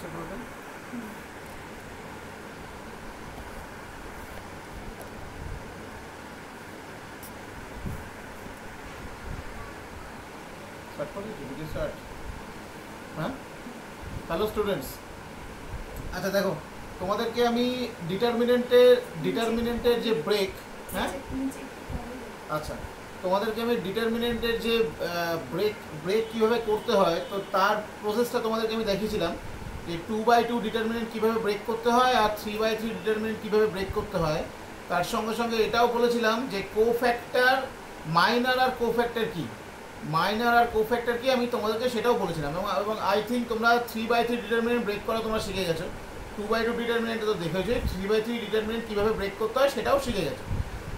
Start করে দেন। Start করে দিচ্ছি, ভিডিও স্টার্ট। হ্যাঁ, হ্যালো স্টুডেন্টস। আচ্ছা দেখো, তোমাদেরকে আমি ডিটারমিনেন্টের যে ব্রেক, হ্যাঁ আচ্ছা, তোমাদেরকে আমি ডিটারমিনেন্টের যে ব্রেক কীভাবে করতে হয়, তো তার প্রসেসটা তোমাদেরকে আমি দেখিয়েছিলাম যে 2/2 ডিটারমিনেন্ট কীভাবে ব্রেক করতে হয় আর 3/3 ডিটারমিনেন্ট কীভাবে ব্রেক করতে হয়। তার সঙ্গে সঙ্গে এটাও বলেছিলাম যে কোফ্যাক্টর, মাইনার আর কোফ্যাক্টর কি, আমি তোমাদেরকে সেটাও বলেছিলাম। এবং আই থিঙ্ক তোমরা 3/3 ডিটারমিনেন্ট ব্রেক করা তোমরা শিখে গেছো। 2/2 ডিটারমিনেন্ট তো দেখেছো, 3/3 ডিটারমিনেন্ট কীভাবে ব্রেক করতে হয় সেটাও শিখে গেছো।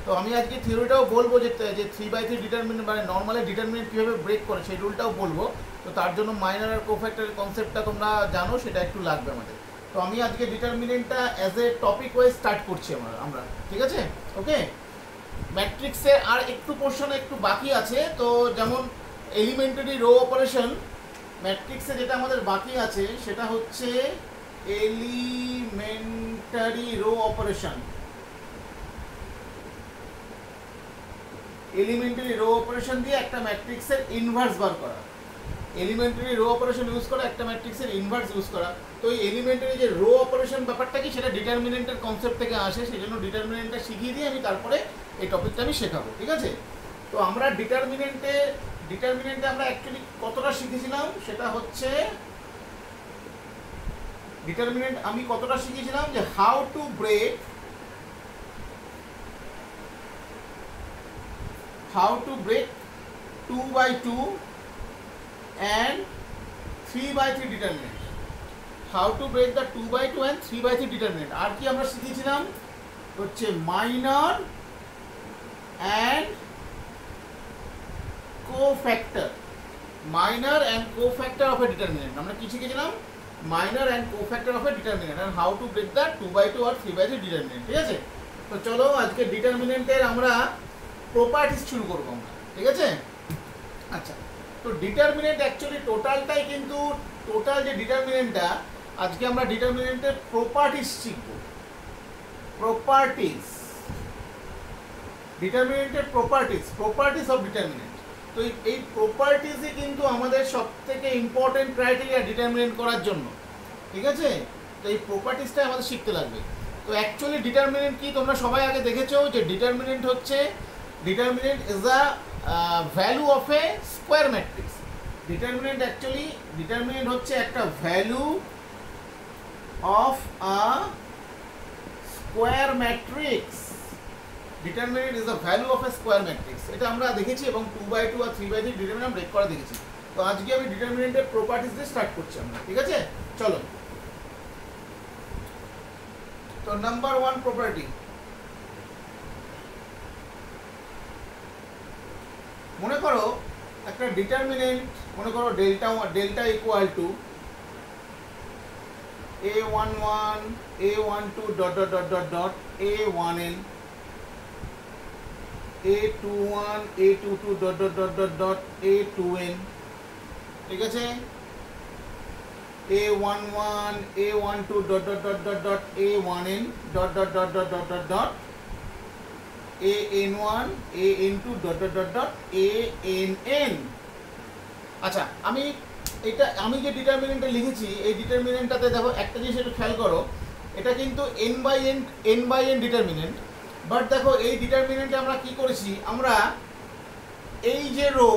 তো আমি আজকে থিওরিটাও বলবো যে 3/3 ডিটারমিনেন্ট মানে নর্মালি ডিটারমিনেন্ট কীভাবে ব্রেক করে সেই রুলটাও বলবো। তো তার জন্য মাইনার আর কোফ্যাক্টরের কনসেপ্টটা তোমরা জানো, সেটা একটু লাগবে আমাদের। তো আমি আজকে ডিটারমিনেন্টটা as a topic wise start করছি আমরা, ঠিক আছে? ওকে, ম্যাট্রিক্সে আর একটু পোর্শন একটু বাকি আছে। তো যেমন এলিমেন্টারি রো অপারেশন, ম্যাট্রিক্সে যেটা আমাদের বাকি আছে সেটা হচ্ছে elementary row operation. Elementary row operation দিয়ে একটা ম্যাট্রিক্সের ইনভার্স বার করা, এলিমেন্টারি রো অপারেশন ইউজ করা, একটা ম্যাট্রিক্সের ইনভার্স ইউজ করা। তো এই এলিমেন্টারি যে রো অপারেশন ব্যাপারটা কি, সেটা ডিটারমিনেন্টের কনসেপ্ট থেকে আসে, সেই জন্য ডিটারমিনেন্টটা শিখিয়ে দিয়ে আমি তারপরে এই টপিকটা আমি শেখাবো, ঠিক আছে? তো আমরা ডিটারমিনেন্টে আমরা অ্যাকচুয়ালি কতটা শিখেছিলাম সেটা হচ্ছে, ডিটারমিনেন্ট আমি কতটা শিখেছিলাম যে how to break 2/2 and 3/3 determinant. How to break the 2/2 and 3/3 determinant. আর কি আমরা শিখেছিলাম হচ্ছে minor and cofactor, minor and cofactor of a determinant. আমরা কি শিখেছিলাম? Minor and cofactor of a determinant and how to break the 2/2 আর 3/3 determinant, ঠিক আছে? তো চলো আজকে ডিটারমিনেন্টের আমরা প্রপার্টিস শুরু করবো আমরা, ঠিক আছে? আচ্ছা, তো ডিটারমিনেন্ট অ্যাকচুয়ালি টোটালটাই কিন্তু, টোটাল যে ডিটারমিনেন্টটা, আজকে আমরা ডিটারমিনেন্টের প্রপার্টিস শিখব। ডিটারমিনেন্টের প্রপার্টিস অফ ডিটারমিনেন্ট। তো এই প্রপার্টিসই কিন্তু আমাদের সবথেকে ইম্পর্টেন্ট ক্রাইটেরিয়া ডিটারমিনেন্ট করার জন্য, ঠিক আছে? তো এই প্রপার্টিসটাই আমাদের শিখতে লাগবে। তো অ্যাকচুয়ালি ডিটারমিনেন্ট কি তোমরা সবাই আগে দেখেছো যে determinant is a value of a square matrix. Determinant হচ্ছে একটা value of a square matrix. Determinant is a value of A square matrix, এটা আমরা দেখেছি এবং 2/2 আর 3/3 ডিটারমিনেন্ট ব্রেক করা দেখেছি। তো আজকে আমি ডিটারমিনেন্টের প্রপার্টিস দিয়ে স্টার্ট করছি আমরা, ঠিক আছে? চলো, তো নাম্বার 1 প্রপার্টি, মনে করো একটা ডিটারমিনেন্ট, মনে করো delta equal two a11 a12 dot dot dot dot dot a1n a21 a22 dot dot dot dot dot a2n, ঠিক আছে? a11 a12 dot dot dot dot dot a1n dot dot dot dot dot dot dot an1 an2 dot dot dot dot ann। আচ্ছা, আমি যে ডিটারমিনেন্টটা লিখেছি, এই ডিটারমিনেন্টটাতে দেখো একটা জিনিস একটু খেয়াল করো, এটা কিন্তু n by n determinant. But দেখো এই ডিটারমিনেন্টে আমরা কি করেছি, আমরা এই যে রো,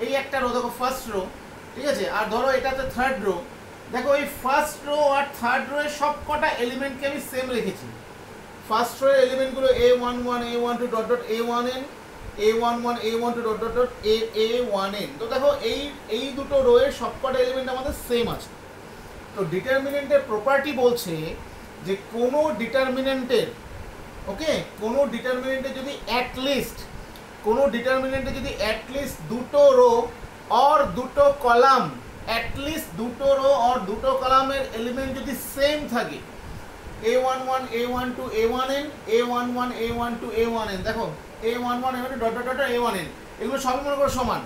এই একটা রো দেখো ফার্স্ট রো, ঠিক আছে? আর ধরো এটাতে থার্ড রো, দেখো এই ফার্স্ট রো আর থার্ড রো এর সব কটা এলিমেন্টকে আমি সেম রেখেছি। ফার্স্ট রো এর এলিমেন্টগুলো a11 a12 dot dot a1n a11 a12 dot dot dot a1n। তো দেখো এই দুটো রো এর সবকটা এলিমেন্ট আমাদের সেম আছে। তো ডিটারমিনেন্টের প্রপার্টি বলছে যে কোনো ডিটারমিনেন্টের, ওকে, কোনো ডিটারমিনেন্টে যদি অ্যাটলিস্ট দুটো রো और দুটো কলাম, অ্যাটলিস্ট দুটো রো और দুটো কলামের এলিমেন্ট যদি সেম থাকে, a11 a12 a1n a11 a12 a1n, দেখো a11 a12 dot dot dot a1n, এগুলো সবই মনে করো সমান।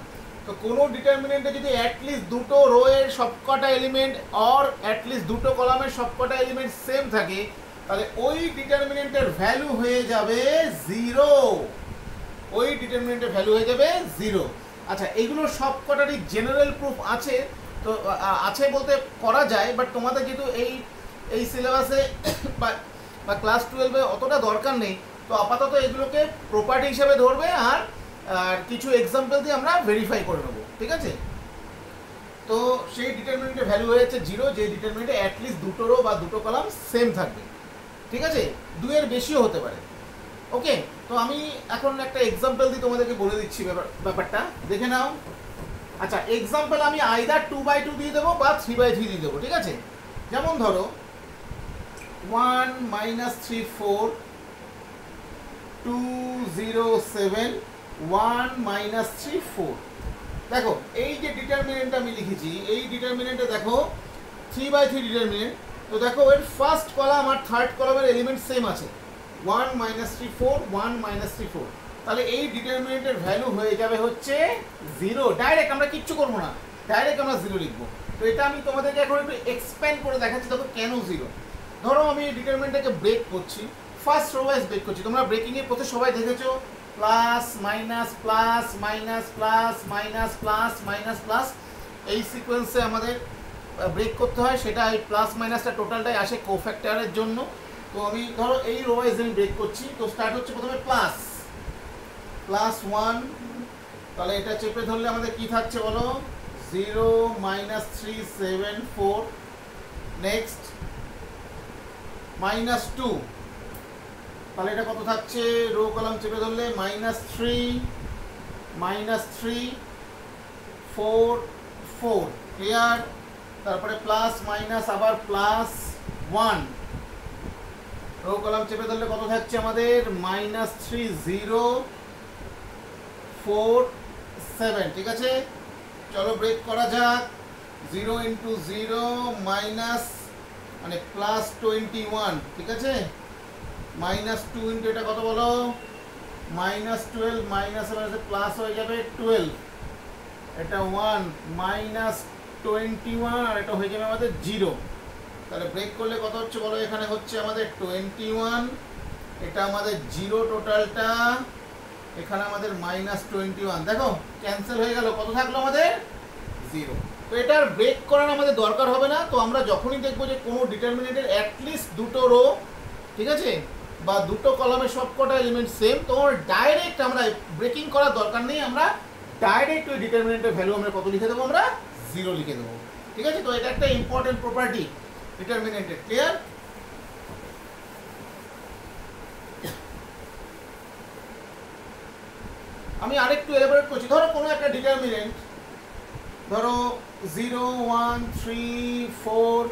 তো তো কোনো ডিটারমিনেন্টে যদি অ্যাটলিস্ট দুটো রো এর সবকটা এলিমেন্ট অর অ্যাটলিস্ট দুটো কলামের সবকটা এলিমেন্ট সেম থাকে, তাহলে ওই ডিটারমিনেন্টের ভ্যালু হয়ে যাবে 0। ওই ডিটারমিনেন্টের ভ্যালু হয়ে যাবে 0। আচ্ছা, এগুলো সবকটারই জেনারেল প্রুফ আছে, তো আছে বলতে করা যায়, বাট তোমাদের যেহেতু এই সিলেবাসে বা ক্লাস 12-এ অতটা দরকার নেই, তো আপাতত এগুলোকে প্রপার্টি হিসেবে ধরবে আর কিছু এক্সাম্পল দিয়ে আমরা ভেরিফাই করে নেবো, ঠিক আছে? তো সেই ডিটারমিনেন্টের ভ্যালু হয়েছে 0, যে ডিটারমিনেন্টে অ্যাটলিস্ট দুটো রো বা দুটো কলাম সেম থাকবে, ঠিক আছে? 2 এর বেশিও হতে পারে। ওকে, তো আমি এখন একটা এক্সাম্পল দিয়ে তোমাদেরকে বলে দিচ্ছি ব্যাপারটা, দেখে নাও। আচ্ছা, এক্সাম্পল আমি আইদার 2/2 দিয়ে দেবো বা 3/3 দিয়ে দেবো, ঠিক আছে? যেমন ধরো 1 - 3 4 2 0 7 1 - 3 4। দেখো এই যে ডিটারমিনেন্ট আমি লিখেছি, এই ডিটারমিনেন্টে দেখো 3/3 ডিটারমিনেন্ট। তো দেখো এর ফার্স্ট কলাম আর থার্ড কলামের এলিমেন্ট সেম আছে, 1 - 3 4 1 - 3 4। তাহলে এই ডিটারমিনেন্টের ভ্যালু হয়ে যাবে হচ্ছে 0। ডাইরেক্ট আমরা কিচ্ছু করবো না, ডাইরেক্ট আমরা 0 লিখবো। তো এটা আমি তোমাদেরকে এখন একটু এক্সপ্যান্ড করে দেখাচ্ছি, দেখো কেন 0। ধরো আমি এই ডিটারমিনেন্টটাকে ব্রেক করছি, ফার্স্ট রো ওয়াইজ ব্রেক করছি। তোমরা ব্রেকিংয়ের প্রতি সবাই দেখেছো plus minus plus minus plus minus plus minus plus, এই সিকোয়েন্সে আমাদের ব্রেক করতে হয়। সেটা এই প্লাস মাইনাসটা টোটালটাই আসে কোফ্যাক্টরের জন্য। তো আমি ধরো এই রো ওয়াইজ আমি ব্রেক করছি, তো স্টার্ট হচ্ছে প্রথমে প্লাস 1, তাহলে এটা চেপে ধরলে আমাদের কি থাকছে বলো, 0 - 3 7 4। নেক্সট -2, তাহলে এটা কত থাকছে, রো কলাম চেপে ধরলে -3 4 4। ক্লিয়ার? তারপরে প্লাস মাইনাস আবার +1, রো কলাম চেপে ধরলে কত থাকছে আমাদের, -3 0 4 7। ঠিক আছে, চলো ব্রেক করা যাক। 0 × 0 মাইনাস মানে +21, ঠিক আছে? -2 × এটা কত বলো, -12, মাইনাস প্লাস হয়ে যাবে 12, এটা 1 -21 আর এটা হয়ে যাবে আমাদের 0। তাহলে ব্রেক করলে কত হচ্ছে বলো, এখানে হচ্ছে আমাদের 21, এটা আমাদের 0 টোটালটা, এখানে আমাদের -21। দেখো ক্যান্সেল হয়ে গেল, কত থাকলো আমাদের 0। তো এটার ব্রেক করার আমাদের দরকার হবে না। তো আমরা যখনই দেখবো যে কোনো ডিটারমিনেন্টের অ্যাটলিস্ট দুটো রো, ঠিক আছে, বা দুটো কলামের সবকটা এলিমেন্ট সেম, তো ডাইরেক্ট আমরা ব্রেকিং করার দরকার নেই, আমরা ডাইরেক্ট ওই ডিটারমিনেন্টের ভ্যালু আমরা কত লিখে দেবো, আমরা 0 লিখে দেবো। ঠিক আছে, তো এটা একটা ইম্পর্টেন্ট প্রপার্টি ডিটারমিনেন্টের। ক্লিয়ার? আমি আরেকটু এলাবোরেট করছি। ধরো কোনো একটা ডিটারমিনেন্ট, ধরো 0 1 3 4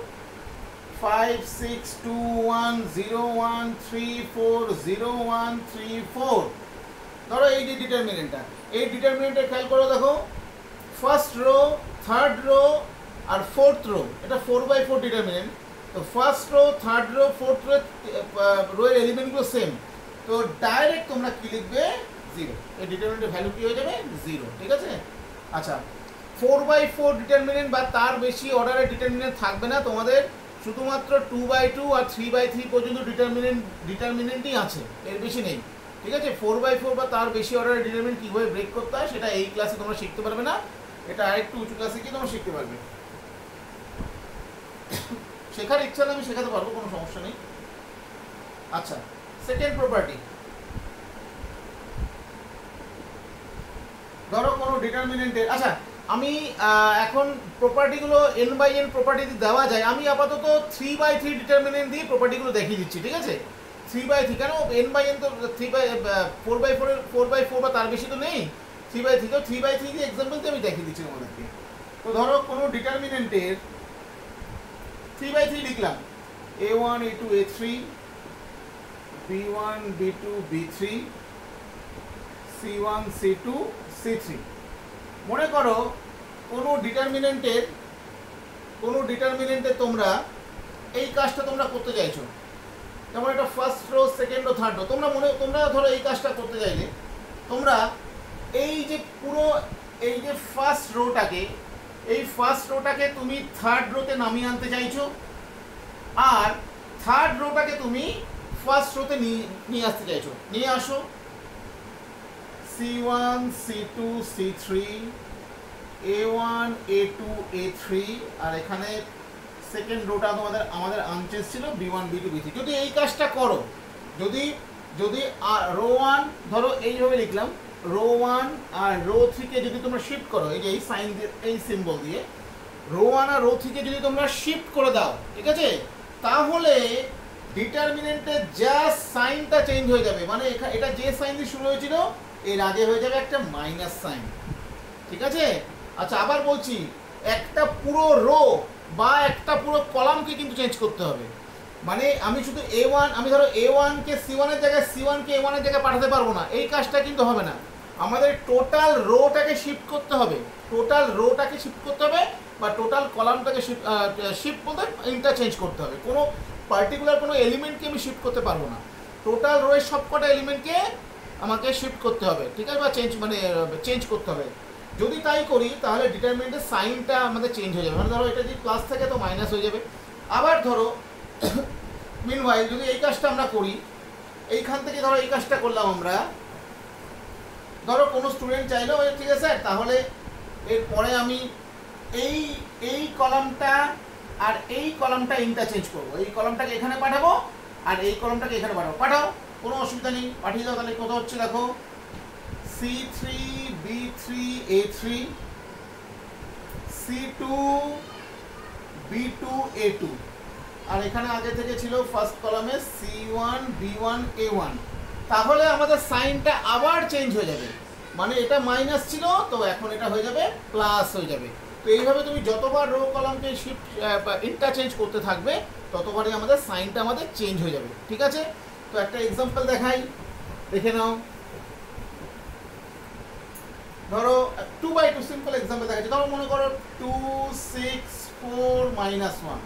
5 6 2 1 0 1 3 4 0 1 3 4। ধরো এই যে ডিটারমিনেন্টটা, এই ডিটারমিনেন্টে খেয়াল করো, দেখো ফার্স্ট রো, থার্ড রো আর ফোর্থ রো, এটা 4/4 ডিটারমিনেন্ট। তো first row, third row, fourth row এর এলিমেন্টগুলো সেম। তো ডাইরেক্ট তোমরা কি লিখবে, 0। এই ডিটারমিনেন্টের ভ্যালু কি হয়ে যাবে, 0। ঠিক আছে? আচ্ছা, 4/4 ডিটারমিনেন্ট বা তার বেশি অর্ডারের ডিটারমিনেন্ট থাকবে না তোমাদের, শুধুমাত্র 2/2 আর 3/3 পর্যন্ত ডিটারমিনেন্টই আছে, এর বেশি নেই। ঠিক আছে, 4/4 বা তার বেশি অর্ডারের ডিটারমিনেন্ট কীভাবে ব্রেক করতে হয় সেটা এই ক্লাসে তোমরা শিখতে পারবে না, এটা আরেকটু উঁচু ক্লাসে গিয়ে তোমরা শিখতে পারবে। শেখার ইচ্ছা হলে আমি শেখাতে পারবো, কোনো সমস্যা নেই। আচ্ছা, সেকেন্ড প্রপার্টি, ধরো কোনো ডিটারমিনেন্টের, আচ্ছা আমি এখন প্রপার্টিগুলো n/n প্রপার্টি দেওয়া যায়, আমি আপাতত 3/3 ডিটারমিনেন্ট দিয়ে প্রপার্টিগুলো দেখিয়ে দিচ্ছি। ঠিক আছে, 3/3 কেন, n/n তো 4/4 বা তার বেশি তো নেই, 3/3, তো 3/3 দিয়ে এক্সাম্পল দিয়ে আমি দেখিয়ে দিচ্ছি তোমাদেরকে। তো ধরো কোনো ডিটারমিনেন্টের 3/3 লিখলাম, a1 a2 a3 b1 b2 b3 c1 c2 c3। মনে করো কোনো ডিটারমিনেন্টে তোমরা এই কাজটা তোমরা করতে চাইছো, যেমন এটা first row, second rho, third rho, তোমরা ধরো এই কাজটা করতে চাইলে তোমরা এই যে পুরো এই যে ফার্স্ট রোটাকে, এই ফার্স্ট রোটাকে তুমি থার্ড রোতে নামিয়ে আনতে চাইছো, আর থার্ড রোটাকে তুমি ফার্স্ট রোতে নিয়ে আসতে চাইছো। নিয়ে আসো C1 C2 C3 A1 A2 A3, আর এখানে সেকেন্ড রোটা আমাদের আনচেঞ্জ ছিল B1 B2 B3। যদি এই কাজটা করো, যদি রো 1 ধরো এইভাবে লিখলাম, রো 1 আর রো 3 কে যদি তোমরা শিফট করো, এই যে এই সাইন দিয়ে, এই সিম্বল দিয়ে রো 1 আর রো 3 কে যদি তোমরা শিফট করে দাও, ঠিক আছে, তাহলে ডিটারমিনেন্টের জাস্ট সাইনটা চেঞ্জ হয়ে যাবে। মানে এটা যে সাইন দিয়ে শুরু হয়েছিল এর আগে হয়ে যাবে একটা মাইনাস সাইন, ঠিক আছে। আচ্ছা, আবার বলছি, একটা পুরো রো বা একটা পুরো কলামকে কিন্তু চেঞ্জ করতে হবে। মানে আমি শুধু A1, আমি ধরো A1 কে C1 এর জায়গায়, C1 কে A1 এর জায়গায় পাঠাতে পারবো না, এই কাজটা কিন্তু হবে না। আমাদের টোটাল রোটাকে শিফট করতে হবে, টোটাল রোটাকে শিফট করতে হবে, বা টোটাল কলামটাকে শিফট বলতে ইন্টারচেঞ্জ করতে হবে। কোনো পার্টিকুলার কোনো এলিমেন্টকে আমি শিফট করতে পারবো না, টোটাল রোয়ের সবকটা এলিমেন্টকে আমাকে শিফট করতে হবে, ঠিক আছে, বা চেঞ্জ করতে হবে। যদি তাই করি তাহলে ডিটারমিনেন্টের সাইনটা আমাদের চেঞ্জ হয়ে যাবে। মানে ধরো এটা যদি প্লাস থাকে তো মাইনাস হয়ে যাবে। আবার ধরো মিনওয়াইল যদি এই কাজটা আমরা করি, এইখান থেকে ধরো এই কাজটা করলাম আমরা, ধরো কোনো স্টুডেন্ট চাইলো ঠিক আছে স্যার, তাহলে এরপরে আমি এই কলামটা আর এই কলামটা ইন্টারচেঞ্জ করবো, এই কলামটাকে এখানে পাঠাবো আর এই কলামটাকে এখানে পাঠাও, কোনো অসুবিধা নেই, পাঠিয়ে দাও। তাহলে কত হচ্ছে দেখো, C3 B3 A3 C2 B2 A2, আর এখানে আগে থেকে ছিল ফার্স্ট কলামে C1 B1 A1। তাহলে আমাদের সাইনটা আবার চেঞ্জ হয়ে যাবে, মানে এটা মাইনাস ছিল তো এখন এটা হয়ে যাবে প্লাস হয়ে যাবে। তো এইভাবে তুমি যতবার রো কলামকে শিফট ইন্টারচেঞ্জ করতে থাকবে ততবারই আমাদের সাইনটা আমাদের চেঞ্জ হয়ে যাবে, ঠিক আছে। তো একটা এক্সাম্পল দেখাই, দেখে নাও। ধরো 2/2 সিম্পল এক্সাম্পল দেখাচ্ছি। ধরো মনে করো 2 6 4 -1,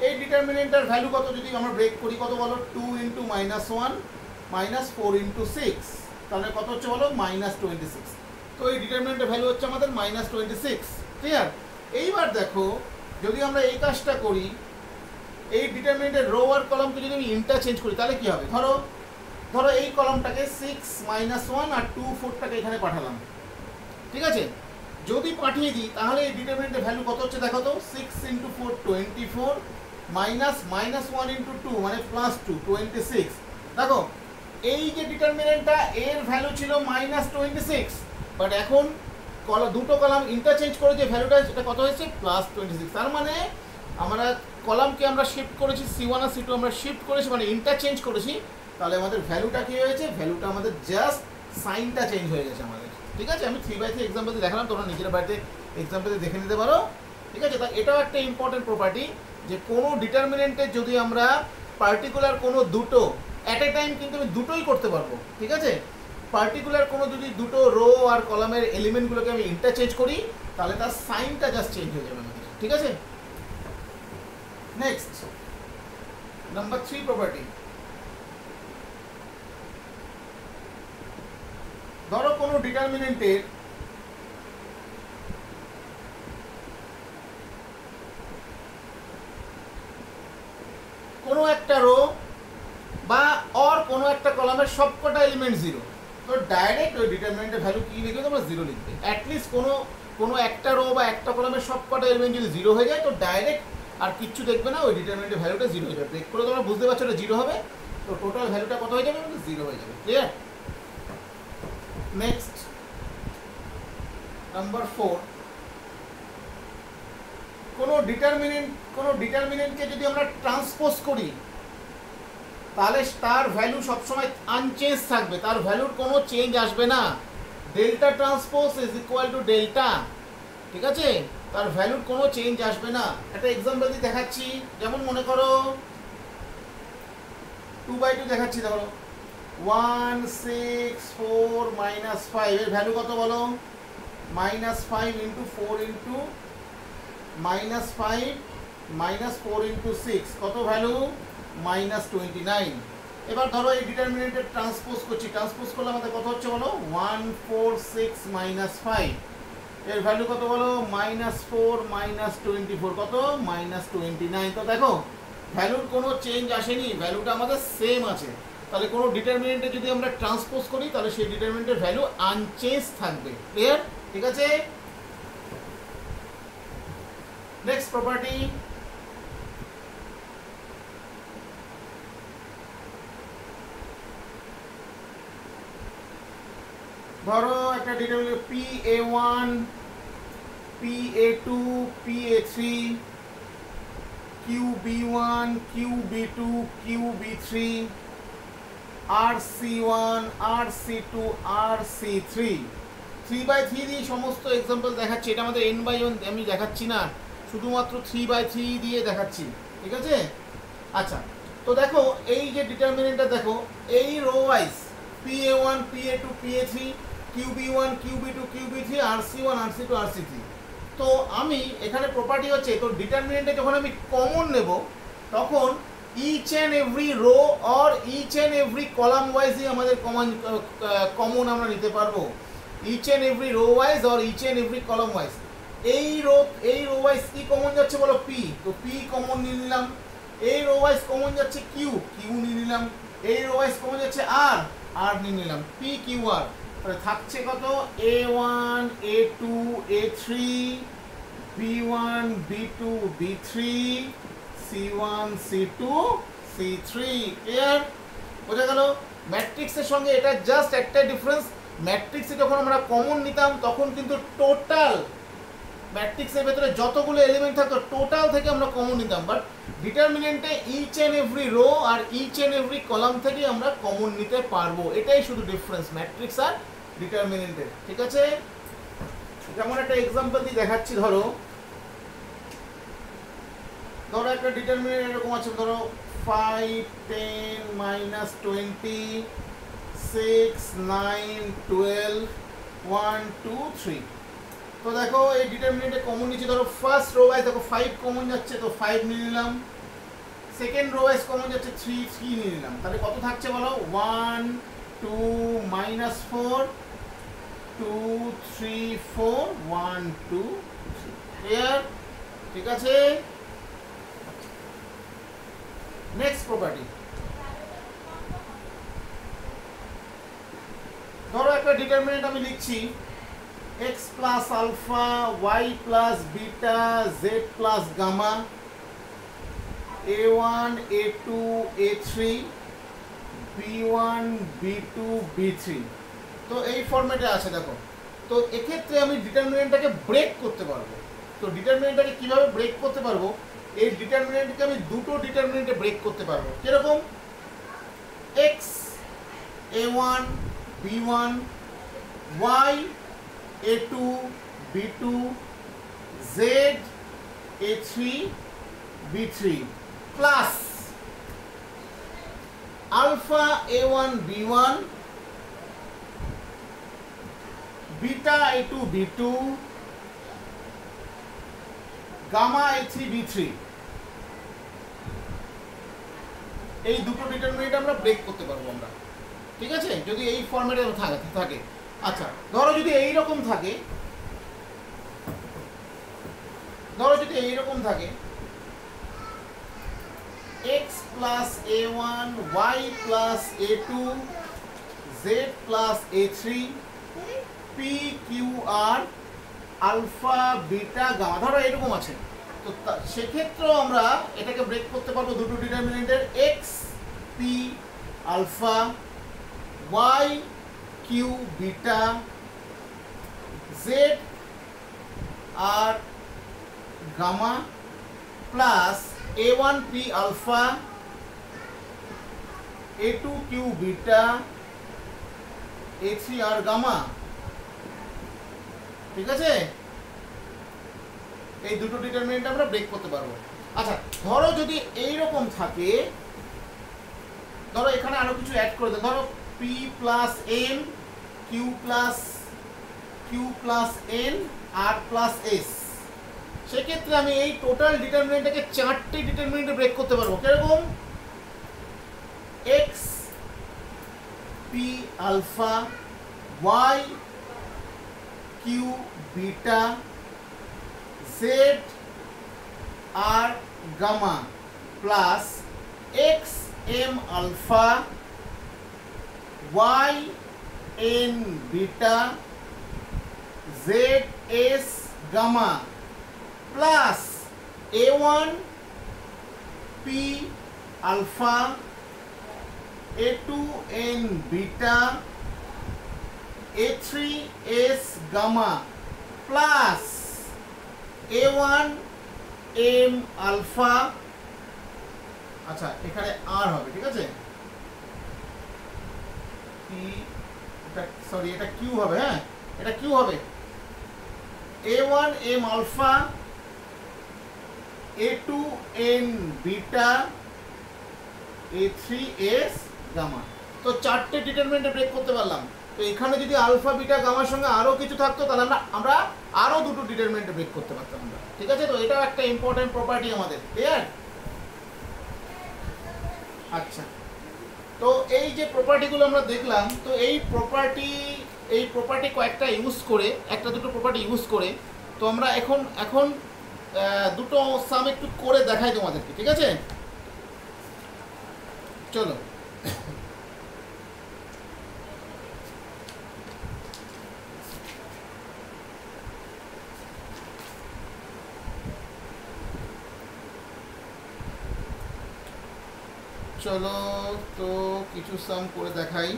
এই ডিটারমিনেন্টের ভ্যালু কত যদি আমরা ব্রেক করি, কত বলো, 2 × -1 -4 × 6, তাহলে কত হচ্ছে বলো, -26। তো এই ডিটারমিনেন্টের ভ্যালু হচ্ছে আমাদের -26, ক্লিয়ার। এইবার দেখো যদি আমরা এই কাজটা করি, এই ডিটারমিনেন্টের রো আর কলামকে যদি আমি ইন্টারচেঞ্জ করি তাহলে কি হবে, ধরো এই কলামটাকে 6 -1 আর 2 4টাকে এখানে পাঠালাম, ঠিক আছে। যদি পাঠিয়ে দিই তাহলে এই ডিটারমিনেন্টের ভ্যালু কত হচ্ছে দেখো তো, 6 × 4 24 -1 × 2 মানে +2 26। দেখো এই যে ডিটারমিনেন্টটা এর ভ্যালু ছিল -26, বাট এখন দুটো কলাম ইন্টারচেঞ্জ করে যে ভ্যালুটা সেটা কত হয়েছে, +26। তার মানে আমরা কলামকে আমরা শিফট করেছি, C1 আর C2 আমরা শিফট করেছি, মানে ইন্টারচেঞ্জ করেছি। তাহলে আমাদের ভ্যালুটা কী হয়েছে, ভ্যালুটা আমাদের জাস্ট সাইনটা চেঞ্জ হয়ে গেছে আমাদের, ঠিক আছে। আমি 3/3 এক্সাম্পল দেখালাম, তোমরা নিজের বাড়িতে এক্সাম্পল দেখে নিতে পারো, ঠিক আছে। তা এটাও একটা ইম্পর্টেন্ট প্রপার্টি যে কোনো ডিটারমিনেন্টের যদি আমরা পার্টিকুলার কোনো দুটো অ্যাট এ টাইম কিন্তু আমি দুটোই করতে পারবো, ঠিক আছে। পার্টিকুলার কোনো যদি দুটো রো আর কলামের এলিমেন্টগুলোকে আমি ইন্টারচেঞ্জ করি তাহলে তার সাইনটা জাস্ট চেঞ্জ হয়ে যাবে আমাদের, ঠিক আছে। নেক্সট নাম্বার 3 প্রপার্টি, ধরো কোনো ডিটারমিনেন্টের কোনো একটা রো বা অর কোনো একটা কলামের সবকটা এলিমেন্ট 0, তো ডাইরেক্ট ওই ডিটারমিনেন্টের ভ্যালু কি লিখবে, তোমরা 0 লিখবে। অ্যাটলিস্ট কোনো একটা রো বা একটা কলামের সবকটা এলিমেন্ট যদি 0 হয়ে যায় তো ডাইরেক্ট আর কিচ্ছু দেখবে না, ওই ডিটারমিনেন্টের ভ্যালুটা 0 হয়ে যাবে। ব্রেক করে তোমরা বুঝতে পারছো এটা 0 হবে, তো টোটাল ভ্যালুটা কত হয়ে যাবে, 0 হয়ে যাবে, ক্লিয়ার। নেক্সট নাম্বার 4, কোনো ডিটারমিনেন্টকে যদি আমরা ট্রান্সপোজ করি তাহলে তার ভ্যালু সবসময় আনচেঞ্জ থাকবে, তার ভ্যালুর কোনো চেঞ্জ আসবে না। Delta transpose is equal to delta, ঠিক আছে, তার ভ্যালুর কোনো চেঞ্জ আসবে না। একটা এক্সাম্পল দিয়ে দেখাচ্ছি, যেমন মনে করো 2/2 দেখাচ্ছি, ধরো 1 6 4 -5, এর ভ্যালু কত বলো, -5 × 4 × -5 -4 × 6, কত ভ্যালু, -29। এবার ধরো এই ডিটারমিনেন্টের ট্রান্সপোজ করছি, ট্রান্সপোজ করলে আমাদের কত হচ্ছে বলো, 1 4 6 -5, এর ভ্যালু কত বলো, -4 -24 কত, -29। তো দেখো ভ্যালুর কোনো চেঞ্জ আসেনি, ভ্যালুটা আমাদের সেম আছে। তাহলে কোনো ডিটারমিনেন্টে যদি আমরা ট্রান্সপোজ করি তাহলে সেই ডিটারমিনেন্টের ভ্যালু আনচেঞ্জ থাকবে। ক্লিয়ার? ঠিক আছে। নেক্সট প্রপার্টি, ধরো একটা determinant PA1 PA2 PA3 QB1 QB2 QB3 RC1 RC2 RC3 3/3 দিয়ে সমস্ত এক্সাম্পল দেখাচ্ছি। এটা আমাদের n/n আমি দেখাচ্ছি না, শুধুমাত্র 3/3 দিয়ে দেখাচ্ছি। ঠিক আছে। আচ্ছা, তো দেখো এই যে ডিটারমিনেন্টটা দেখো, এই row wise PA1 PA2 PA3 QB1 QB2 QB3 RC1 RC2 RC3। তো আমি এখানে প্রপার্টি হচ্ছে, তো ডিটারমিনেন্টে যখন আমি কমন নেব তখন each and every row or each and every column ওয়াইজই আমাদের কমন আমরা নিতে পারবো। Each and every row wise or each and every column wise. এই রো ওয়াইজ কি কমন যাচ্ছে বলো, পি, তো পি কমন নিয়ে নিলাম। এই রো ওয়াইজ কমন যাচ্ছে কিউ, কিউ নিয়ে নিলাম। এই রো ওয়াইজ কমন যাচ্ছে আর, আর নিয়ে নিলাম। পি কিউ আর, তাহলে থাকছে কত, A1 A2 A3 B1 B2 B3 C1 C2 C3। Clear? বোঝা গেল? ম্যাট্রিক্সের সঙ্গে এটা জাস্ট একটা ডিফারেন্স, ম্যাট্রিক্সে যখন আমরা কমন নিতাম তখন কিন্তু টোটাল ম্যাট্রিক্সের ভেতরে যতগুলো এলিমেন্ট থাকতো টোটাল থেকে আমরা কমন নিতাম, বাট ডিটারমিনেন্টে ইচ অ্যান্ড এভরি রো আর ইচ অ্যান্ড এভরি কলাম থেকে আমরা কমন নিতে পারবো। এটাই শুধু ডিফারেন্স ম্যাট্রিক্স আর ডিটারমিনেন্টের। ঠিক আছে। যেমন একটা এক্সাম্পল দিয়ে দেখাচ্ছি, ধরো একটা ডিটারমিনেন্ট এরকম আছে, ধরো 5 10 -20 6 9 12 1 2 3। তো দেখো এই ডিটারমিনেন্টে কমন নিচ্ছে, ধরো ফার্স্ট রো ওয়াইজ দেখো 5 কমন যাচ্ছে, তো 5 নিয়ে নিলাম। সেকেন্ড রো ওয়াইজ কমন যাচ্ছে 3 নিয়ে নিলাম। তাহলে কত থাকছে বলো, 1 2 -4 2 3 4 1 2 3। ক্লিয়ার? ঠিক আছে। নেক্সট প্রপার্টি, ধরো একটা ডিটারমিনেন্ট আমি লিখছি x plus alpha y plus beta z plus gamma A1 A2 A3 B1 B2 B3। তো এই ফরম্যাটে আছে দেখো। তো এক্ষেত্রে আমি ডিটারমিনেন্টটাকে ব্রেক করতে পারবো। তো ডিটারমিনেন্টটাকে কিভাবে ব্রেক করতে পারবো, এই ডিটারমিনেন্টকে আমি দুটো ডিটারমিনেন্টে ব্রেক করতে পারবো। কিরকম, x A1 B1 y A2 B2 Z A3 B3 plus alpha A1 B1 beta A2 B2 gamma A3 B3। এই দুটো ডিটারমিনেন্ট আমরা ব্রেক করতে পারবো আমরা। ঠিক আছে, যদি এই ফরম্যাটে থাকে। আচ্ছা, ধরো যদি এইরকম থাকে, x plus A1 y plus A2 z plus A3 p q r alpha beta gamma, ধরো এরকম আছে। তো সেক্ষেত্রেও আমরা এটাকে ব্রেক করতে পারবো দুটো ডিটারমিনেন্টের, x p alpha y q beta z r gamma plus A1 p alpha A2 q beta A3 r gamma. ঠিক আছে, এই দুটো ডিটারমিনেন্ট আমরা ব্রেক করতে পারবো। আচ্ছা, ধরো যদি এইরকম থাকে, ধরো এখানে আরো কিছু অ্যাড করে দাও, ধরো p plus n q plus n r plus s। সেক্ষেত্রে আমি এই টোটাল ডিটারমিনেন্টটাকে 4টে ডিটারমিনেন্টে ব্রেক করতে পারবো। কিরকম, x p alpha, y q beta, z r gamma plus x m alpha, y n beta, z s gamma plus A1 p alpha, A2 N beta, A3 S gamma plus A1 M alpha. আচ্ছা এখানে আর হবে, ঠিক আছে, sorry এটা Q হবে, হ্যাঁ এটা Q হবে, A1 M alpha, A2 N beta, A3 S gamma. তো চারটে ডিটারমিনেন্টে ব্রেক করতে পারলাম। তো এখানে যদি আলফা বিটা গামার সঙ্গে আরও কিছু থাকতো তাহলে আমরা আরও দুটো ডিটারমিনেন্টে ব্রেক করতে পারতাম আমরা, ঠিক আছে। তো এটাও একটা ইম্পর্টেন্ট প্রপার্টি আমাদের, ক্লিয়ার? আচ্ছা, তো এই যে প্রপার্টিগুলো আমরা দেখলাম, তো এই প্রপার্টি কয়েকটা ইউজ করে, একটা দুটো প্রপার্টি ইউজ করে, তো আমরা এখন দুটো সাম একটু করে দেখাই তোমাদেরকে, ঠিক আছে। চলো চলো তো কিছু সাম করে দেখাই।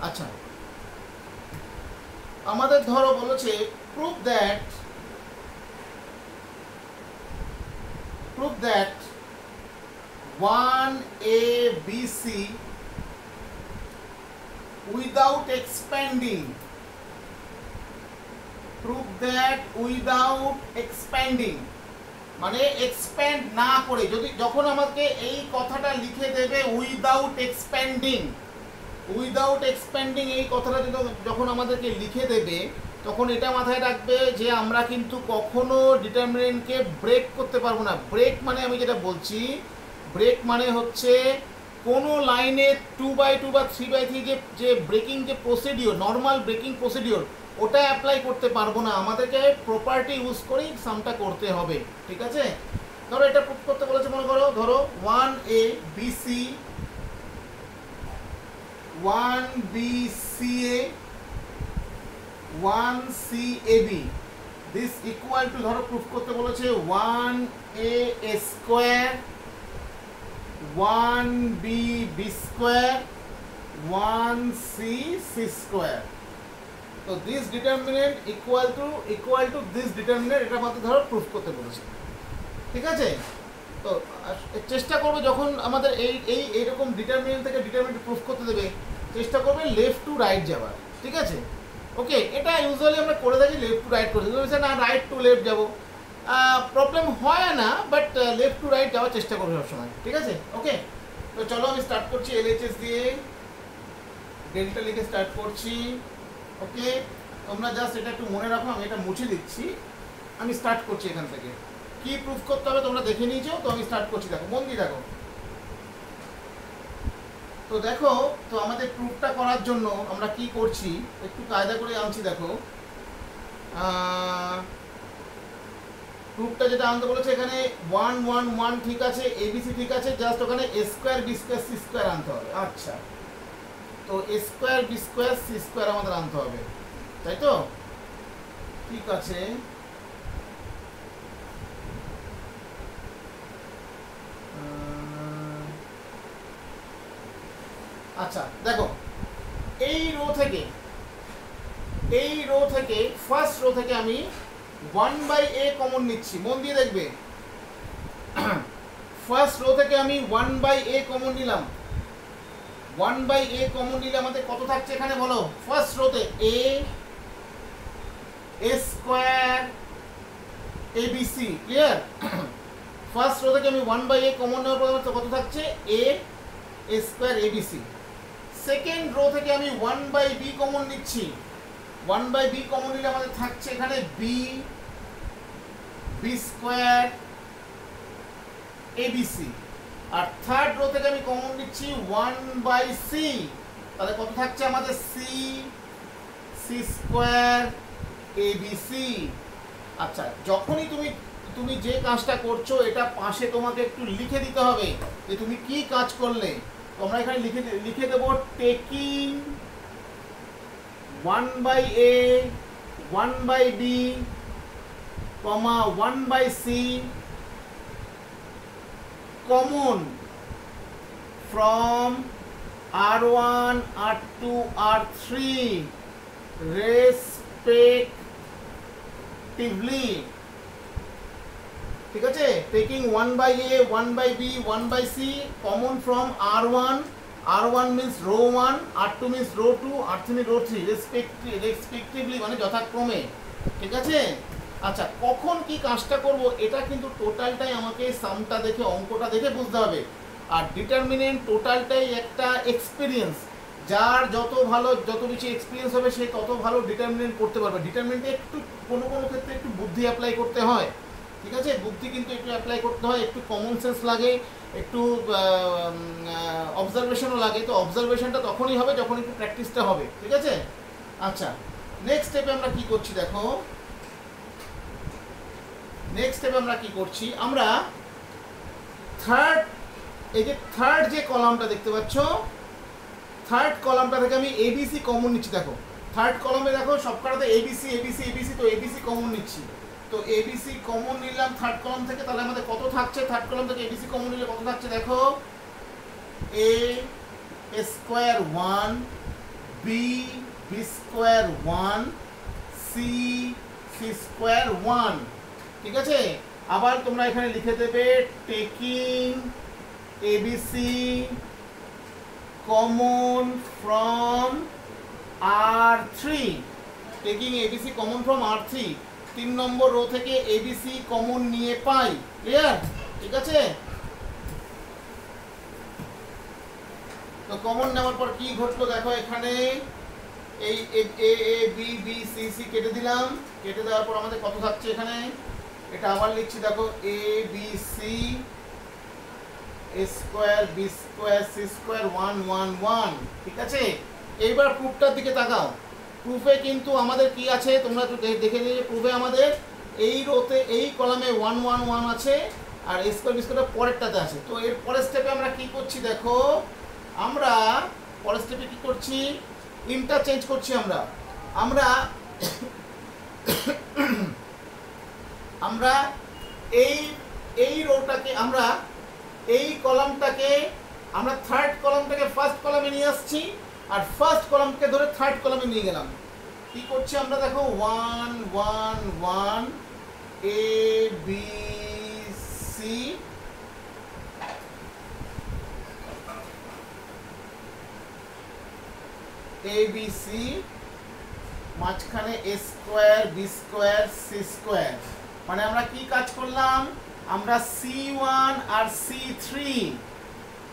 আচ্ছা, আমাদের ধরো বলেছে prove that 1ABC without expanding, prove that without expanding মানে এক্সপ্যান্ড না করে, যখন আমাকে এই কথাটা লিখে দেবে উইদাউট এক্সপ্যান্ডিং এই কথাটা যখন আমাদেরকে লিখে দেবে, তখন এটা মাথায় রাখবে যে আমরা কিন্তু কখনো ডিটারমিনেন্টকে ব্রেক করতে পারবো না। ব্রেক মানে আমি যেটা বলছি, ব্রেক মানে হচ্ছে কোনো লাইনে 2/2 বা 3/3 যে ব্রেকিং যে প্রসিডিওর, নর্মাল ব্রেকিং প্রসিডিওর, ওটা অ্যাপ্লাই করতে পারবো না, আমাদেরকে প্রপার্টি ইউজ করেই সামটা করতে হবে, ঠিক আছে। ধরো এটা প্রুফ করতে বলেছে, মনে করো ধরো 1ABCA 1CAB this equal to, ধরো প্রুফ করতে বলেছে 1A square 1B square 1C square. তো this determinant equal to this determinant, এটা আমাদের ধরো প্রুফ করতে বলেছে, ঠিক আছে। তো চেষ্টা করবে যখন আমাদের এইরকম ডিটারমিনেন্ট থেকে ডিটারমিনেন্ট প্রুফ করতে দেবে, চেষ্টা করবে লেফট টু রাইট যাওয়ার, ঠিক আছে। ওকে, এটা ইউজুয়ালি আমরা করে থাকি লেফট টু রাইট করে, না রাইট টু লেফট যাবো, প্রবলেম হয় না, বাট লেফট টু রাইট যাওয়ার চেষ্টা করবে সবসময়, ঠিক আছে। ওকে, তো চলো আমি স্টার্ট করছি LHS দিয়ে, ডেল্টা লিখে স্টার্ট করছি। ওকে, তোমরা জাস্ট এটা একটু মনে রাখো, আমি এটা মুছে দিচ্ছি, আমি স্টার্ট করছি এখান থেকে। কি প্রুফ করতে হবে তোমরা দেখে নিয়েছো, তো আমি স্টার্ট করছি, দেখো মন দিয়ে দেখো। তো দেখো, তো আমাদের প্রুফটা করার জন্য আমরা কি করছি, একটু কায়দা করে আনছি। দেখো প্রুফটা যেটা আনতে বলেছে, এখানে 1 1 1 ঠিক আছে, ABC ঠিক আছে, জাস্ট ওখানে A square B square C square আনতে হবে। আচ্ছা, তো A square B square C square আমাদের আনতে হবে, তাই তো? ঠিক আছে, আচ্ছা দেখো, এই রো থেকে ফার্স্ট রো থেকে আমি 1/a কমন নিচ্ছি, মন দিয়ে দেখবে। ফার্স্ট রো থেকে আমি 1/a কমন নিলাম, 1/a কমন নিলে আমাদের কত থাকছে এখানে বলো? ফার্স্ট রোতে a square ABC, clear? First row থেকে আমি 1/a কমন নেওয়ার পর কত থাকছে? a square ABC। Second row থেকে আমি 1/b কমন নিচ্ছি। 1/b কমন নিলে আমাদের থাকছে এখানে b স্কয়ার abc। আর থার্ড রো থেকে আমি কমন নিচ্ছি 1/c, তাহলে কত থাকছে আমাদের c স্কয়ার abc। আচ্ছা, যখনই তুমি যে কাজটা করছো এটা পাশে তোমাকে একটু লিখে দিতে হবে যে তুমি কি কাজ করলে। তোমরা এখানে লিখে দেবো taking 1/a 1/b 1/c common from R1 R2 R3 respectively। ঠিক আছে, taking 1/a 1/b 1/c common from R1 R1 means row 1, R2 means row 2, R3 means row 3 respectively মানে যথাক্রমে। ঠিক আছে, আচ্ছা কখন কি কাজটা করব এটা কিন্তু টোটালটাই আমাকে সামটা দেখে অঙ্কটা দেখে বুঝতে হবে। আর ডিটারমিনেন্ট টোটালটাই একটা এক্সপিরিয়েন্স, যার যত বেশি এক্সপিরিয়েন্স হবে সে তত ভালো ডিটারমিনেন্ট করতে পারবে। ডিটারমিনেন্টে একটু কোনো ক্ষেত্রে একটু বুদ্ধি অ্যাপ্লাই করতে হয়। ঠিক আছে, বুদ্ধি কিন্তু একটু অ্যাপ্লাই করতে হয়, একটু কমন সেন্স লাগে, একটু অবজারভেশনও লাগে। তো অবজারভেশনটা তখনই হবে যখন একটু প্র্যাকটিসটা হবে। ঠিক আছে, আচ্ছা নেক্সট স্টেপে আমরা কি করছি দেখো। নেক্সট স্টেপে আমরা কি করছি, আমরা থার্ড যে কলামটা দেখতে পাচ্ছ, থার্ড কলামটা থেকে আমি এবিসি কমন নিচ্ছি। দেখো থার্ড কলামে দেখো সবকটাতে এবিসি এবিসি এবিসি, তো এবিসি কমন নিচ্ছি। তো এবিসি কমন নিলাম থার্ড কলাম থেকে, তাহলে আমাদের কত থাকছে থার্ড কলাম থেকে এবিসি কমন নিলে কত থাকছে দেখো, a square 1 b square 1 c square 1। ঠিক আছে, আবার তোমরা এখানে লিখে দেবে taking ABC common from R3, taking ABC common from R3, 3 নম্বর রো থেকে এবিসি কমন নিয়ে পাই। ক্লিয়ার? ঠিক আছে, তো কমন নেওয়ার পর কি ঘটলো দেখো, এখানে এই A B B C C কেটে দিলাম। কেটে দেওয়ার পর আমাদের কত থাকছে এখানে, এটা আবার লিখছি দেখো a B C square B square C square 1 1 1। ঠিক আছে, এইবার প্রুফটার দিকে তাকাও। প্রুফে কিন্তু আমাদের কি আছে তোমরা তো দেখে নিয়ে, প্রুফে আমাদের এই রোতে এই কলামে 1 1 1 আছে, আর স্কয়ার বি স্কয়ার পরেরটাতে আছে। তো এর পরের স্টেপে আমরা কি করছি দেখো, আমরা পরের স্টেপে কি করছি, ইন্টারচেঞ্জ করছি। আমরা এই রোটাকে আমরা এই কলামটাকে আমরা থার্ড কলামটাকে ফার্স্ট কলামে নিয়ে আসছি, আর ফার্স্ট কলামকে ধরে থার্ড কলামে নিয়ে গেলাম। কি করছি আমরা দেখো 1 1 1 এ বি সি ABC, মাঝখানে a square B square C square. মানে আমরা কি কাজ করলাম, আমরা C1 আর C3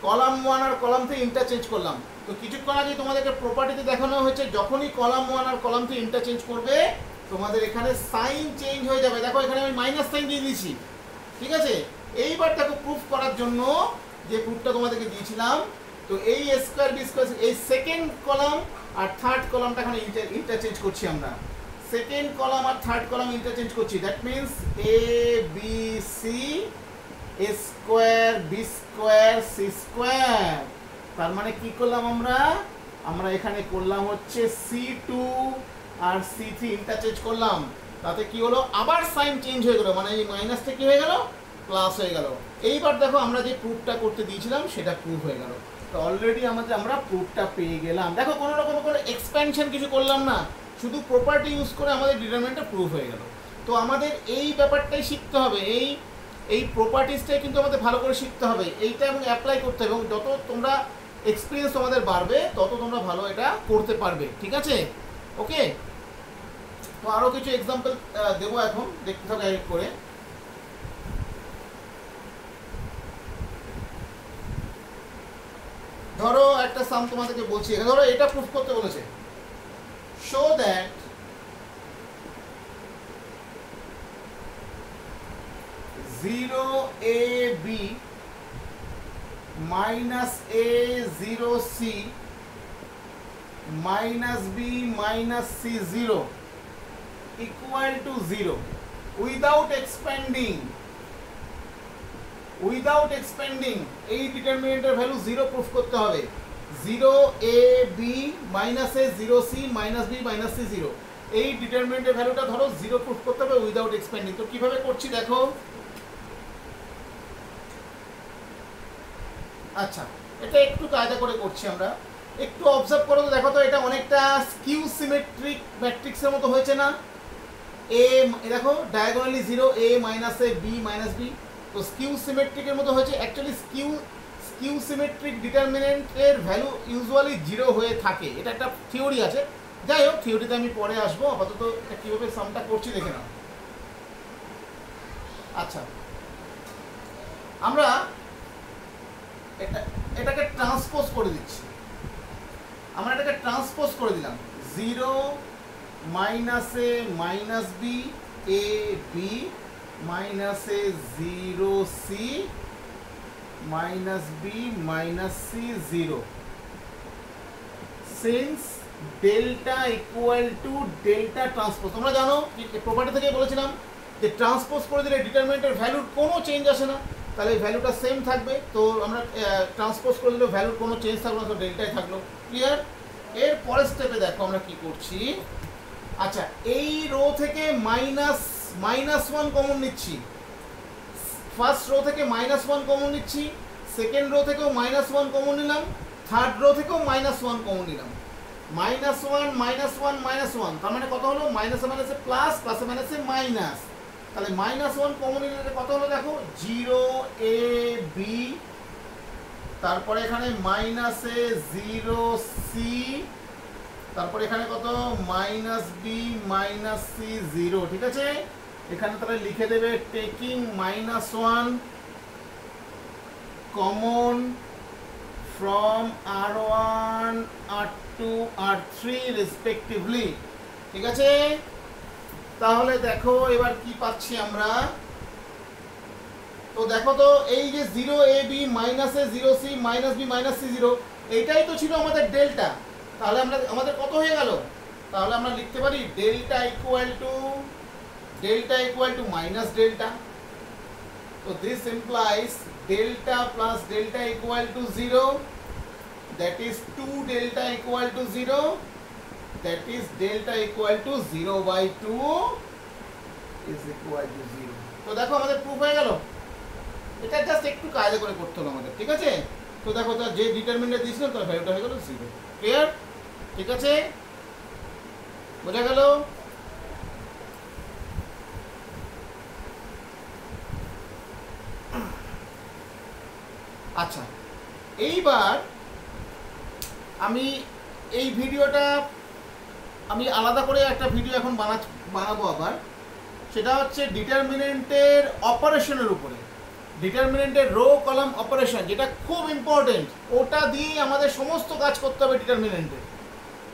কলাম 1 আর কলাম 3 ইন্টারচেঞ্জ করলাম। তো কিছুক্ষণ আগে তোমাদেরকে প্রপার্টিতে দেখানো হয়েছে যখনই কলাম 1 আর কলাম 3 ইন্টারচেঞ্জ করবে তোমাদের এখানে সাইন চেঞ্জ হয়ে যাবে। দেখো এখানে আমি মাইনাস সাইন দিয়ে দিয়েছি। ঠিক আছে, এইবার দেখো প্রুফ করার জন্য যে প্রুফটা তোমাদেরকে দিয়েছিলাম, তো এই a স্কয়ার বি স্কয়ার এই সেকেন্ড কলাম আর থার্ড কলামটা এখানে ইন্টারচেঞ্জ করছি। আমরা সেকেন্ড কলাম আর থার্ড কলাম ইন্টারচেঞ্জ করছি। That means A B C square B square C square. তার মানে কি করলাম আমরা এখানে করলাম হচ্ছে C2 আর C3 ইন্টারচেঞ্জ করলাম। তাতে কি হলো, আবার সাইন চেঞ্জ হয়ে গেল, মানে এই মাইনাসটা কি হয়ে গেল, প্লাস হয়ে গেল। এইবার দেখো আমরা যে প্রুফটা করতে দিয়েছিলাম সেটা প্রুফ হয়ে গেল। তো অলরেডি আমরা প্রুফটা পেয়ে গেলাম। দেখো কোনো রকম কোনো এক্সপ্যানশন কিছু করলাম না, শুধু প্রপার্টি ইউজ করে আমাদের ডিটারমিনেন্টটা প্রুফ হয়ে গেল। তো আমাদের এই ব্যাপারটাই শিখতে হবে, এই প্রপার্টিসটাই কিন্তু আমাদের ভালো করে শিখতে হবে, এইটা এবং অ্যাপ্লাই করতে হবে। এবং যত তোমরা এক্সপিরিয়েন্স তোমাদের বাড়বে তত তোমরা ভালো এটা করতে পারবে। ঠিক আছে, ওকে। তো আরও কিছু এক্সাম্পল দেবো, এখন দেখতে থাকো এক করে। ধরো একটা সাম তোমাদেরকে বলছি, এখানে ধরো এটা প্রুফ করতে বলেছে, show that zero a B minus A zero C minus B minus C zero equal to zero without expanding. Without expanding এই ডিটারমিনেন্টের ভ্যালু জিরো প্রুফ করতে হবে। Zero a B minus A zero C minus B minus C zero, এই ডিটারমিনেন্টের ভ্যালুটা ধরো zero proof করতে হবে উইদাউট এক্সপ্যান্ডিং। তো কিভাবে করছি দেখো। আচ্ছা, এটা একটু কায়দা করে করছি আমরা, একটু অবজার্ভ করো তো। দেখো তো এটা অনেকটা স্কিউ সিমেট্রিক ম্যাট্রিক্সের মতো হয়েছে না? এ দেখো diagonally zero, a minus a B minus b, তো স্কিউ সিমেট্রিকের মতো হয়েছে। অ্যাকচুয়ালি স্কিউ সিমেট্রিক ডিটারমিনেন্টের ভ্যালু ইউজুয়ালি জিরো হয়ে থাকে, এটা একটা থিওরি আছে। যাই হোক, থিওরিতে আমি পরে আসবো, আপাতত এটা কীভাবে সামটা করছি দেখে নাও। আচ্ছা, আমরা এটাকে ট্রান্সপোজ করে দিচ্ছি। আমরা এটাকে ট্রান্সপোজ করে দিলাম, zero minus A minus B A B minus A zero C minus B minus C zero, since delta equal to delta transpose. তোমরা জানো প্রপার্টি থেকে বলেছিলাম যে ট্রান্সপোজ করে দিলে ডিটারমিনেন্টের ভ্যালুর কোনো চেঞ্জ আসে না, তাহলে এই ভ্যালুটা সেম থাকবে। তো আমরা ট্রান্সপোজ করে দিলে ভ্যালুর কোনো চেঞ্জ থাকলো না, তো ডেল্টাই থাকলো। ক্লিয়ার? এর পরের স্টেপে দেখো আমরা কি করছি। আচ্ছা, এই রো থেকে মাইনাস ওয়ান কমন নিচ্ছি, ফার্স্ট রো থেকে মাইনাস ওয়ান কমন নিচ্ছি, সেকেন্ড রো থেকেও মাইনাস ওয়ান কমন নিলাম, থার্ড রো থেকেও মাইনাস ওয়ান কমন নিলাম। Minus one minus one minus one, তার মানে কত হলো? মাইনাসে মাইনাসে প্লাস, প্লাসে মাইনাসে মাইনাস। তাহলে মাইনাস ওয়ান কমন নিলে কত হলো দেখো, জিরো এ বি, তারপরে এখানে মাইনাস এ জিরো সি, তারপরে এখানে কত? Minus B minus C zero. ঠিক আছে, এখানে তাহলে লিখে দেবে taking minus one common from R1 R2 R3 respectively. ঠিক আছে, তাহলে দেখো এবার কি পাচ্ছি আমরা। তো দেখো তো, এই যে zero a B minus A zero C minus B minus C zero, এইটাই তো ছিল আমাদের ডেল্টা। তাহলে আমাদের কত হয়ে গেল? তাহলে আমরা লিখতে পারি delta equal to minus delta. তো this implies delta plus delta equal to zero, that is 2 delta equal to zero, that is delta equal to 0/2 is equal to zero. তো দেখো আমাদের প্রুফ হয়ে গেল। এটা জাস্ট একটু কায়দা করে করতে হলো আমাদের। ঠিক আছে, তো দেখো তার যে ডিটারমিনেন্টটা দিয়েছিলাম তার ভ্যালুটা হয়ে গেল জিরো। ক্লিয়ার? ঠিক আছে, বোঝা গেল? আচ্ছা, এইবার আমি এই ভিডিওটা আমি আলাদা করে একটা ভিডিও এখন বানাবো আবার, সেটা হচ্ছে ডিটারমিনেন্টের অপারেশনের উপরে। ডিটারমিনেন্টের রো কলাম অপারেশন, যেটা খুব ইম্পর্টেন্ট, ওটা দিয়েই আমাদের সমস্ত কাজ করতে হবে। ডিটারমিনেন্টের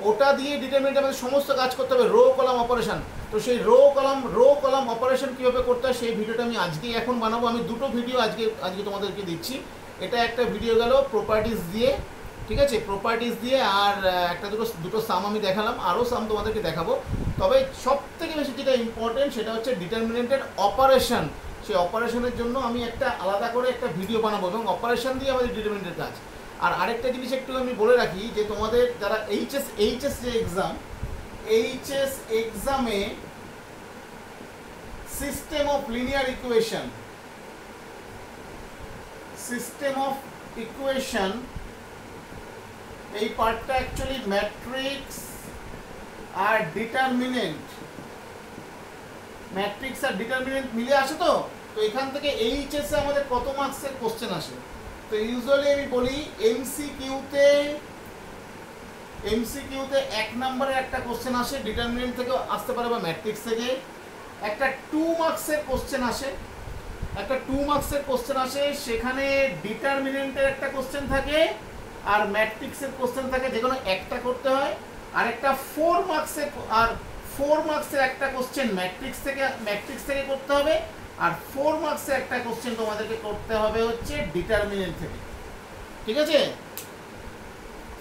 ওটা দিয়ে ডিটারমিনেন্টে আমাদের সমস্ত কাজ করতে হবে, রো কলাম অপারেশন। তো সেই রো কলাম অপারেশন কীভাবে করতে হয় সেই ভিডিওটা আমি আজকেই এখন বানাবো। আমি দুটো ভিডিও আজকে তোমাদেরকে দিচ্ছি। এটা একটা ভিডিও গেল প্রপার্টিস দিয়ে, ঠিক আছে, প্রপার্টিস দিয়ে, আর একটা দুটো সাম আমি দেখালাম, আরও সাম তোমাদেরকে দেখাবো। তবে সব থেকে বেশি যেটা ইম্পর্টেন্ট সেটা হচ্ছে ডিটারমিনেন্টের অপারেশন। সেই অপারেশনের জন্য আমি একটা আলাদা করে একটা ভিডিও বানাবো, এবং অপারেশন দিয়ে আমাদের ডিটারমিনেন্টের কাজ। আর আরেকটা জিনিস একটু আমি বলে রাখি, যে তোমাদের যারা এইচএস যে এক্সামে সিস্টেম অফ লিনিয়ার ইকুয়েশন এই পার্টটা অ্যাকচুয়ালি ম্যাট্রিক্স আর ডিটারমিনেন্ট মিলে আসে। তো এখান থেকে এইচএস এ আমাদের কত মার্কসের কোশ্চেন আসে? তো ইউজুয়ালি আমি বলি এমসিকিউতে 1 নম্বরের একটা কোশ্চেন আসে, ডিটারমিনেন্ট থেকে আসতে পারে বা ম্যাট্রিক্স থেকে। একটা 2 মার্কসের কোশ্চেন আসে, সেখানে ডিটারমিনেন্টের একটা কোশ্চেন থাকে আর ম্যাট্রিক্সের কোশ্চেন থাকে যে কোনো একটা করতে হয়, আর একটা 4 মার্কসের, আর 4 মার্কসের একটা কোশ্চেন ম্যাট্রিক্স থেকে করতে হবে, আর 4 মার্কসের একটা কোশ্চেন তোমাদেরকে করতে হবে হচ্ছে ডিটারমিনেন্ট থেকে। ঠিক আছে,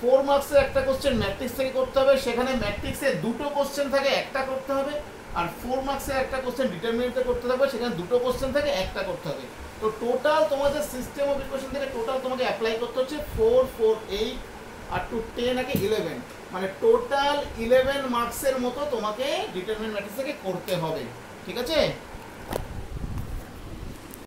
4 মার্কসের একটা কোশ্চেন ম্যাট্রিক্স থেকে করতে হবে, সেখানে ম্যাট্রিক্সে দুটো কোশ্চেন থাকে একটা করতে হবে, আর 4 মার্কসের একটা কোশ্চেন ডিটারমিনেন্ট থেকে করতে হবে, সেখানে দুটো কোশ্চেন থাকে একটা করতে হবে। তো টোটাল তোমাদের সিস্টেম অফ ইকুয়েশন থেকে টোটাল তোমাকে অ্যাপ্লাই করতে হচ্ছে 4 4 8 আর টু 10 আগে 11, মানে টোটাল 11 মার্কসের মতো তোমাকে ডিটারমিনেন্ট ম্যাট্রিক্স থেকে করতে হবে। ঠিক আছে।